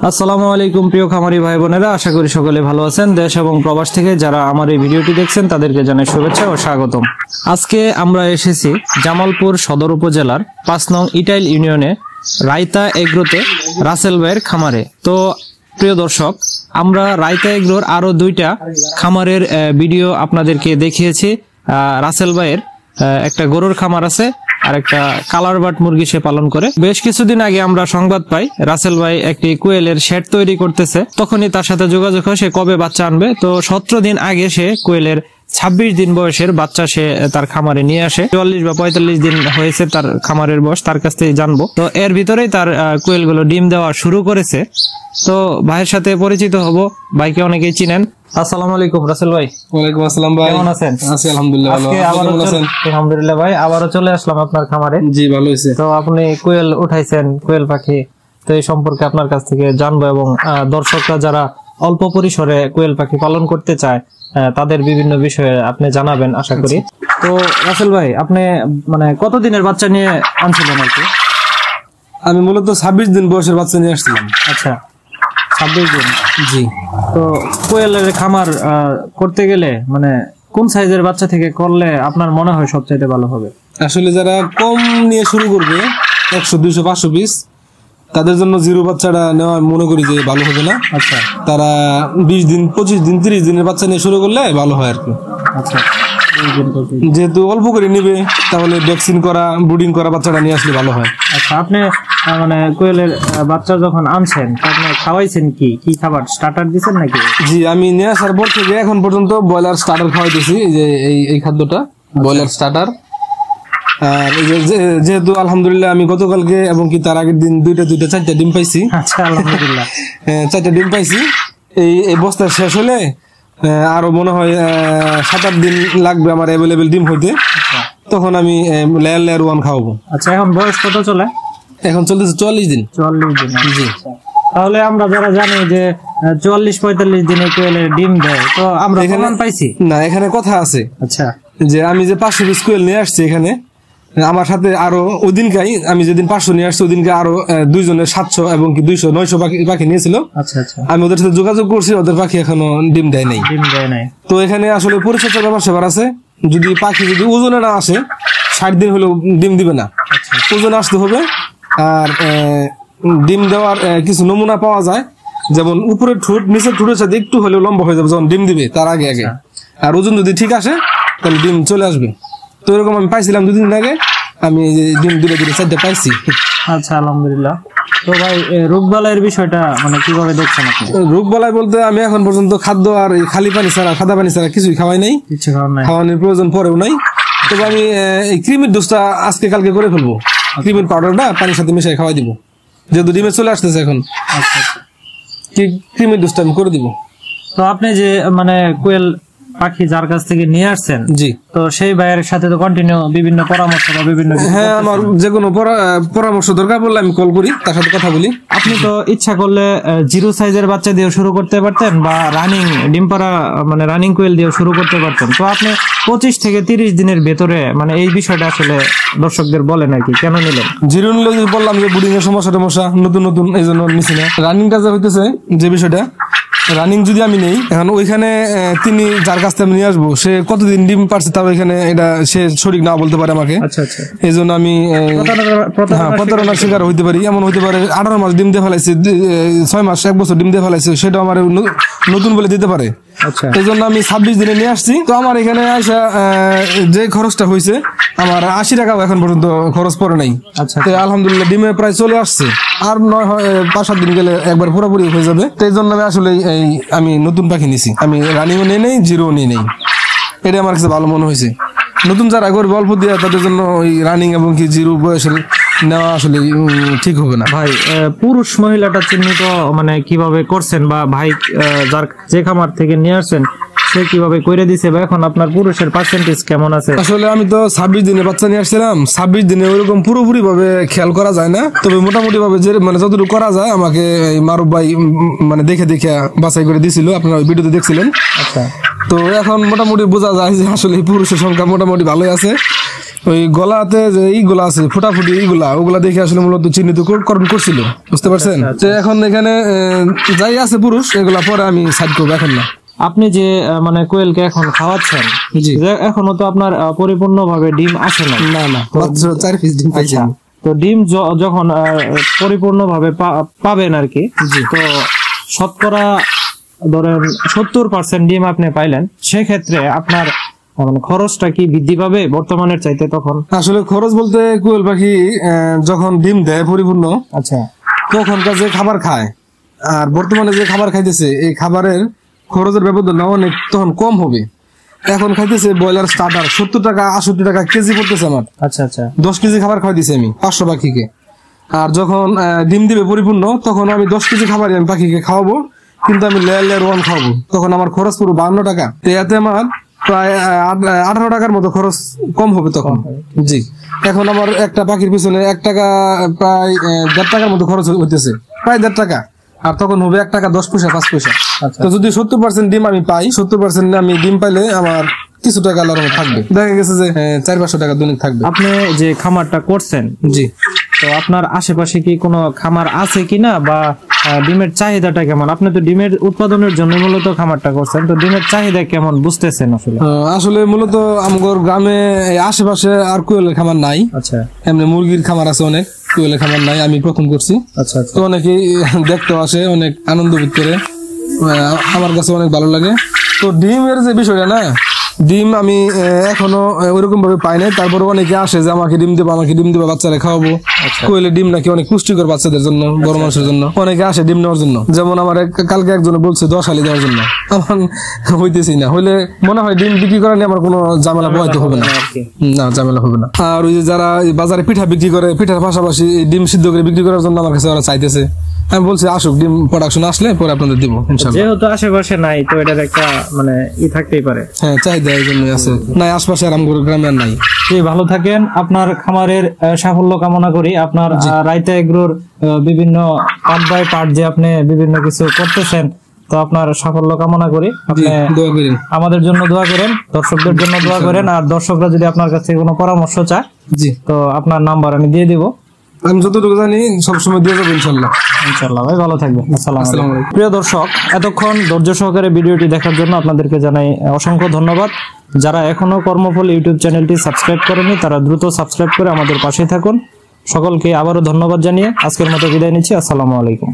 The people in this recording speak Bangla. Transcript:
আসসালামু আলাইকুম প্রিয় খামারি ভাই বোনেরা, আশা করি সকলে ভালো আছেন। দেশ এবং প্রবাস থেকে যারা আমার এই ভিডিওটি দেখছেন তাদেরকে জানাই শুভেচ্ছা ও স্বাগতম। আজকে আমরা এসেছি জামালপুর সদর উপজেলার ৫ নং ইটাইল ইউনিয়নে রায়তা এগ্রোতে রাসেল ভাইয়ের খামারে। তো প্রিয় দর্শক, আমরা রায়তা এগ্রোর আরো 2টা খামারের ভিডিও আপনাদেরকে দেখিয়েছি। রাসেল ভাইয়ের একটা গরুর খামার আছে আর একটা কালার বাট মুরগি সে পালন করে। বেশ কিছুদিন আগে আমরা সংবাদ পাই রাসেল ভাই একটি কোয়েলের শেড তৈরি করতেছে। তখনই তার সাথে যোগাযোগ হয় সে কবে বাচ্চা আনবে। তো 17 দিন আগে সে কোয়েলের 26 দিন বয়সের বাচ্চা সে তার খামারে নিয়ে আসে। 44 বা 45 দিন হয়েছে তার খামারের বয়স, তার কাছ থেকে জানবো। তো এর ভিতরেই তার কোয়েলগুলো ডিম দেওয়া শুরু করেছে। তো ভাইয়ের সাথে পরিচিত হব। ভাইকে অনেকেই চিনেন। আসসালামু আলাইকুম রাসেল ভাই। ওয়ালাইকুম আসসালাম ভাই, কেমন আছেন? আছি আলহামদুলিল্লাহ ভালো। আলহামদুলিল্লাহ ভাই, আবারও চলে আসলাম আপনার খামারে। জি ভালো হয়েছে। তো আপনি কোয়েল উঠাইছেন, কোয়েল পাখি, তো এই সম্পর্কে আপনার কাছ থেকে জানবো এবং দর্শকরা যারা অল্প পরিসরে কোয়েল পাখি পালন করতে চায় তাদের বিভিন্ন বিষয়ে আপনি জানাবেন আশা করি। তো রাসেল ভাই, আপনি মানে কতদিনের বাচ্চা নিয়ে আনছিলেন আর কি? আমি মূলত 26 দিন বয়সের বাচ্চা নিয়ে আসছিলাম। আচ্ছা, 26 দিন। জি। তো কোয়েলের খামার করতে গেলে মানে কোন সাইজের বাচ্চা থেকে করলে আপনার মনে হয় সবচাইতে ভালো হবে? আসলে যারা কম নিয়ে শুরু করবে 100, 200, 500 পিস, তাদের জন্য জিরো বাচ্চাটা নেওয়া মনে করি যে ভালো হবে না। আচ্ছা, তারা 20 দিন, 25 দিন, 30 দিনের বাচ্চা নিয়ে শুরু করলে ভালো হয় আর কি। আচ্ছা, যেহেতু অল্প করে নিবে তাহলে ভ্যাকসিন করা, ব্রুডিং করা বাচ্চাটা নিয়ে আসলে ভালো হয়। আচ্ছা, আপনি মানে কোয়েলের বাচ্চা যখন আনছেন আপনি খাওয়াইছেন কি কি খাবার? স্টার্টার দিবেন নাকি? জি, আমি নিয়ে আসার পর থেকে এখন পর্যন্ত ব্রয়লার স্টার্টার খাওয়াইতেছি। যে এই খাদ্যটা ব্রয়লার স্টার্টার। আর যেহেতু আলহামদুলিল্লাহ আমি গতকালকে এবং কি তার আগের দিন 4টা ডিম পাইছি। আচ্ছা, আলহামদুলিল্লাহ। 4টা ডিম পাইছি। এই বস্তা শেষ হলে আরো মনে হয় 7-8 দিন লাগবে আমার অ্যাভেলেবেল ডিম হইতে। তখন আমি লেয়ার 1 খাওয়াবো। আচ্ছা, এখন বয়স কত চলে? এখন চলতেছে 44 দিন। 44 দিন। জি। তাহলে আমরা যারা জানি যে 44-45 দিনে কোয়েলের ডিম দেয়, তো আমরা প্রমাণ পাইছি না, এখানে কথা আছে। আচ্ছা, যে আমি যে 500 পিস কোয়েল নিয়ে আসছি এখানে, আমার সাথে আরো ওই দিনকাই আমি যেদিন 500 নিয়ে আসছি ওদিনকে আরো 2 জনের 700 এবং কি 200, 900 পাখি নিয়েছিল। আচ্ছা আচ্ছা, আমি ওদের সাথে যোগাযোগ করছি, ওদের পাখি এখনো ডিম দেয় নাই। তো এখানে আসলে পরিচর্যার ব্যাপার আছে। যদি পাখি যদি ওজনে না আসে 60 দিন হলেও ডিম দিবে না। ওজনে আসতে হবে। আর ডিম দেওয়ার কিছু নমুনা পাওয়া যায়, যেমন উপরের ঠোঁট নিচের ঠোঁটের সাথে একটু হলেও লম্বা হয়ে যাবে যখন ডিম দিবে তার আগে আগে। আর ওজন যদি ঠিক আসে তাহলে ডিম চলে আসবে। তো এরকম আমি পাইছিলাম 2 দিন আগে, আমি ডিম 4টা পাইছি। আচ্ছা, আলহামদুলিল্লাহ। তো ভাই, রোগবালাইয়ের বিষয়টা মানে কিভাবে দেখছেন আপনি? রোগবালাই বলতে আমি এখন পর্যন্ত খাদ্য আর খালি পানি ছাড়া, সাদা পানি ছাড়া কিছুই খাওয়াই নাই। খাওয়ানোর প্রয়োজন পরেও নাই। তবে আমি এই ক্রিমির ডোজটা আজকে কালকে করে ফেলবো। ক্রিমির পাউডারটা পানির সাথে মিশিয়ে খাওয়াই দিব, যেহেতু ডিমে চলে আসতেছে এখন। আচ্ছা, ক্রিমির ডোজটা আমি করে দিব। তো আপনি যে মানে কোয়েল পাখি যার কাছ থেকে নিয়ে আসছেন, জি, তো সেই ভাইয়ের সাথে তো কন্টিনিউ বিভিন্ন পরামর্শ বা বিভিন্ন, হ্যাঁ, আমার যে কোনো পরামর্শ দরকার পড়লে আমি কল করি, তার সাথে কথা বলি। আপনি তো ইচ্ছা করলে 0 সাইজের বাচ্চা দিয়ে শুরু করতে পারতেন বা রানিং ডিম পাড়া মানে রানিং কোয়েল দিয়ে শুরু করতে পারতেন। তো আপনি 25 থেকে 30 দিনের ভেতরে মানে এই বিষয়টা আসলে দর্শকদের বলেন আর কি, কেন নিলেন? 0 নিলে বললাম যে ব্রিডিং এর সমস্যা নতুন নতুন, এই জন্য নিছি না। রানিংটা যে হইতেছে যে বিষয়টা, রানিং যদি আমি নেই, এখন ওইখানে তিনি যার কাছ থেকে আমি নিয়ে আসবো সে কতদিন ডিম পারছে তাও এখানে এটা সে সঠিক না বলতে পারে আমাকে। আচ্ছা আচ্ছা, এই জন্য আমি প্রতারণার শিকার হইতে পারি। এমন হইতে পারে 18 মাস ডিম দিয়ে ফেলাইছে, 6 মাস, 1 বছর ডিম দিয়ে ফেলাইছে, সেটা আমার নতুন বলে দিতে পারে। আচ্ছা, এই জন্য আমি 26 দিনে নিয়ে আসছি। তো আমার এখানে আসা যে খরচটা হয়েছে আমার 80 টাকাও এখন পর্যন্ত খরচ পড়ে নাই। আচ্ছা, তো আলহামদুলিল্লাহ ডিমে প্রায় চলে আসছে। আর 5-7 দিন গেলে একবার পুরোপুরি হয়ে যাবে। তো এই জন্য আমি আসলে আমি নতুন পাখি নিছি। আমি রানিংও নিয়ে নেই, জিরোও নিয়ে নেই। এটা আমার কাছে ভালো মনে হয়েছে। নতুন যারা করবে অল্প দিয়ে, তাদের জন্য ওই রানিং এবং কি জিরো বয়সের নেওয়া আসলে ঠিক হবে না। ভাই, পুরুষ মহিলাটা চিহ্নিত মানে কিভাবে করছেন, বা ভাই যার যে খামার থেকে নিয়ে আসছেন সে কিভাবে করে দিছে, বা এখন আপনার পুরুষের পার্সেন্টেজ কেমন আছে? আসলে আমি তো 26 দিনে বাচ্চা নিয়ে আসছিলাম। 26 দিনে ওইরকম পুরোপুরি ভাবে খেয়াল করা যায় না, তবে মোটামুটি ভাবে যে মানে যতটুকু করা যায় আমাকে মারুফ ভাই মানে দেখে বাছাই করে দিছিল, আপনারা ওই ভিডিওতে দেখছিলেন। আচ্ছা, তো এখন মোটামুটি বোঝা যায় যে আসলে পুরুষের সংখ্যা মোটামুটি ভালোই আছে। ওই গলাতে যে এইগুলা আছে ফুটাফুটি এইগুলা ওগুলা দেখে আসলে মূলত চিহ্নিতকরণ করছিল, বুঝতে পারছেন? তো এখন এখানে যাই আছে পুরুষ এগুলা পরে আমি সাইড করবো, এখন না। আপনি যে মানে কোয়েলকে এখন খাওয়াচ্ছেন, এখনো তো আপনার পরিপূর্ণভাবে ডিম আসে না? না না, মাত্র 4 পিস ডিম পাইছি। তো ডিম যখন পরিপূর্ণভাবে পাবেন আর কি, তো শতকরা ধরেন 70% ডিম আপনি পাইলেন, সেক্ষেত্রে আপনার মানে খরচটা কি বৃদ্ধি পাবে বর্তমানের চাইতে তখন? আসলে খরচ বলতে কোয়েল পাখি যখন ডিম দেয় পরিপূর্ণ, আচ্ছা, তখনকার যে খাবার খায় আর বর্তমানে যে খাবার খাইতেছে এই খাবারের খরচের ব্যবধান অনেক তখন কম হবে। এখন খাইতেছে ব্রয়লার স্টার্টার 70 টাকা 68 টাকা কেজি পড়তেছে আমার। আচ্ছা আচ্ছা, 10 কেজি খাবার খাওয়াই দিছি আমি 500 পাখিকে। আর যখন ডিম দিবে পরিপূর্ণ তখন আমি 10 কেজি খাবারই আমি পাখিকে খাওয়াবো, কিন্তু আমি লেয়ার 1 খাওয়াবো, তখন আমার খরচ পুরো 52 টাকা। তো এতে আমার প্রায় 18 টাকার মতো খরচ কম হবে তখন। জি, এখন আমার একটা পাখির পিছনে 1 টাকা প্রায় 1.5 টাকার মতো খরচ হইতেছে, প্রায় 1.5 টাকা। আর তখন হবে 1 টাকা 10 পয়সা 5 পয়সা। তো যদি 70% ডিম আমি পাই, 70% আমি ডিম পাইলে আমার কিছু টাকা আলাদা থাকবে, দেখা গেছে যে 400-500 টাকা দৈনিক থাকবে। আপনি যে খামারটা করছেন, জি, তো আপনার আশেপাশে কি কোনো খামার আছে কিনা, বা ডিমের চাহিদাটা কেমন? আপনি তো ডিমের উৎপাদনের জন্য মূলত খামারটা করছেন, তো ডিমের চাহিদা কেমন বুঝতেছেন আসলে? আসলে মূলত আমগর গ্রামে আশেপাশে আর কোয়েলের খামার নাই। আচ্ছা, এমনি মুরগির খামার আছে অনেক, কোয়েলের খামার নাই, আমি প্রথম করছি। আচ্ছা, তো অনেকেই দেখতে আসে, অনেক আনন্দ বোধ করে, আমার কাছে অনেক ভালো লাগে। তো ডিমের যে বিষয়টা না, ডিম আমি এখনো ওইরকম ভাবে পাই নাই, তারপরে অনেকে আসে যে আমাকে ডিম দেবো বাচ্চারা খাওয়াবো। কোয়েলের ডিম নাকি অনেক পুষ্টিকর বাচ্চাদের জন্য, বড় মানুষের জন্য, অনেকে আসে ডিম নেওয়ার জন্য। যেমন আমার কালকে একজনে বলছে 10 হালি দেওয়ার জন্য, আমার হইতেছি না, হইলে মনে হয় ডিম বিক্রি করা নিয়ে আমার কোনো ঝামেলা পোহাইতে হবে না, না ঝামেলা হবে না। আর ওই যে যারা বাজারে পিঠা বিক্রি করে, পিঠার পাশাপাশি ডিম সিদ্ধ করে বিক্রি করার জন্য আমার কাছে ওরা চাইতেছে, আমি বলছি আসুক, ডিম প্রোডাকশন আসলে পরে আপনাদের দিব ইনশাআল্লাহ। যেহেতু আশেপাশে নাই, তো এটার একটা মানে থাকতেই পারে। হ্যাঁ, চাহিদা এই জন্য আছে, নাই আশপাশে আর আমগর গ্রামে আর নাই। ভালো থাকেন, আপনার খামারের সাফল্য কামনা করি। আপনার রাইতা এগ্রোর বিভিন্ন পার্ট বাই পার্ট যে আপনি বিভিন্ন কিছু করতেছেন, তো আপনার সাফল্য কামনা করি। আপনি দোয়া করেন, আমাদের জন্য দোয়া করেন, দর্শকদের জন্য দোয়া করেন। আর দর্শকরা যদি আপনার কাছে কোনো পরামর্শ চায়, জি, তো আপনার নাম্বার আমি দিয়ে দিব, আমি যতটুকু জানি সবসময় দিয়ে যাবো ইনশাল্লাহ। ইনশাআল্লাহ ভাই, ভালো থাকবেন। আসসালামু আলাইকুম। প্রিয় দর্শক, এতক্ষণ ধৈর্য সহকারে ভিডিওটি দেখার জন্য আপনাদেরকে জানাই অসংখ্য ধন্যবাদ। যারা এখনো কর্মফল ইউটিউব চ্যানেলটি সাবস্ক্রাইব করেনি, তারা দ্রুত সাবস্ক্রাইব করে আমাদের পাশে থাকুন। সকলকে আবারও ধন্যবাদ জানিয়ে আজকের মতো বিদায় নিচ্ছি। আসসালামু আলাইকুম।